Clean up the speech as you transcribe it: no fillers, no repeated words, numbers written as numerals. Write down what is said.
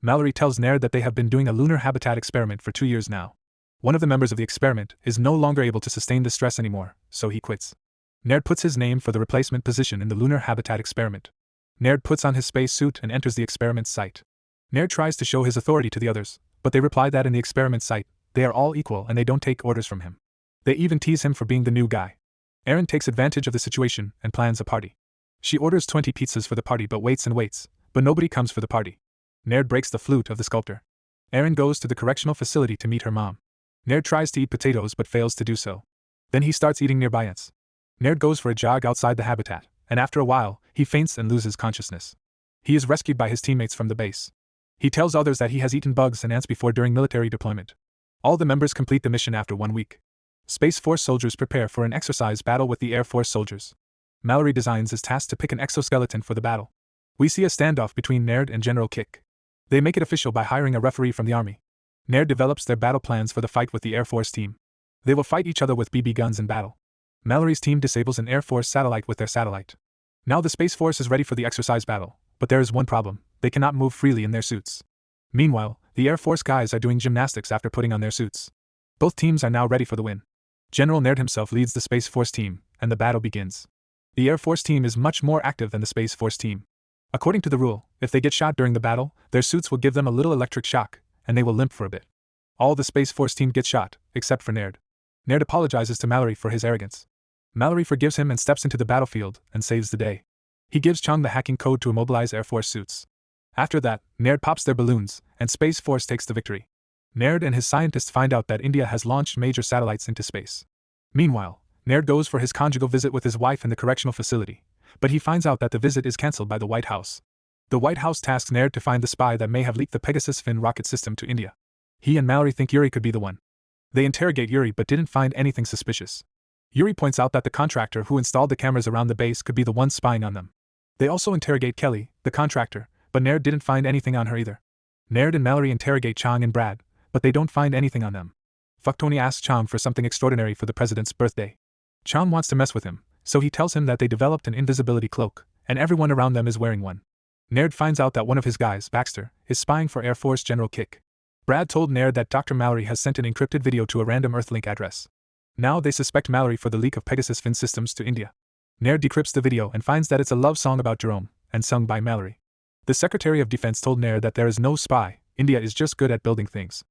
Mallory tells Naird that they have been doing a lunar habitat experiment for 2 years now. One of the members of the experiment is no longer able to sustain the stress anymore, so he quits. Naird puts his name for the replacement position in the lunar habitat experiment. Naird puts on his spacesuit and enters the experiment site. Naird tries to show his authority to the others, but they reply that in the experiment site, they are all equal and they don't take orders from him. They even tease him for being the new guy. Erin takes advantage of the situation and plans a party. She orders 20 pizzas for the party but waits and waits, but nobody comes for the party. Naird breaks the flute of the sculptor. Erin goes to the correctional facility to meet her mom. Naird tries to eat potatoes but fails to do so. Then he starts eating nearby ants. Naird goes for a jog outside the habitat, and after a while, he faints and loses consciousness. He is rescued by his teammates from the base. He tells others that he has eaten bugs and ants before during military deployment. All the members complete the mission after 1 week. Space Force soldiers prepare for an exercise battle with the Air Force soldiers. Mallory designs his task to pick an exoskeleton for the battle. We see a standoff between Naird and General Kick. They make it official by hiring a referee from the army. Naird develops their battle plans for the fight with the Air Force team. They will fight each other with BB guns in battle. Mallory's team disables an Air Force satellite with their satellite. Now the Space Force is ready for the exercise battle, but there is one problem: they cannot move freely in their suits. Meanwhile, the Air Force guys are doing gymnastics after putting on their suits. Both teams are now ready for the win. General Naird himself leads the Space Force team, and the battle begins. The Air Force team is much more active than the Space Force team. According to the rule, if they get shot during the battle, their suits will give them a little electric shock, and they will limp for a bit. All the Space Force team gets shot, except for Naird. Naird apologizes to Mallory for his arrogance. Mallory forgives him and steps into the battlefield and saves the day. He gives Chang the hacking code to immobilize Air Force suits. After that, Naird pops their balloons, and Space Force takes the victory. Naird and his scientists find out that India has launched major satellites into space. Meanwhile, Naird goes for his conjugal visit with his wife in the correctional facility, but he finds out that the visit is cancelled by the White House. The White House tasks Naird to find the spy that may have leaked the Pegasus Fin rocket system to India. He and Mallory think Yuri could be the one. They interrogate Yuri but didn't find anything suspicious. Yuri points out that the contractor who installed the cameras around the base could be the one spying on them. They also interrogate Kelly, the contractor, but Naird didn't find anything on her either. Naird and Mallory interrogate Chang and Brad, but they don't find anything on them. Fuck Tony asks Chang for something extraordinary for the president's birthday. Chang wants to mess with him, so he tells him that they developed an invisibility cloak, and everyone around them is wearing one. Naird finds out that one of his guys, Baxter, is spying for Air Force General Kick. Brad told Naird that Dr. Mallory has sent an encrypted video to a random Earthlink address. Now they suspect Mallory for the leak of Pegasus Fin systems to India. Naird decrypts the video and finds that it's a love song about Jerome, and sung by Mallory. The Secretary of Defense told Naird that there is no spy, India is just good at building things.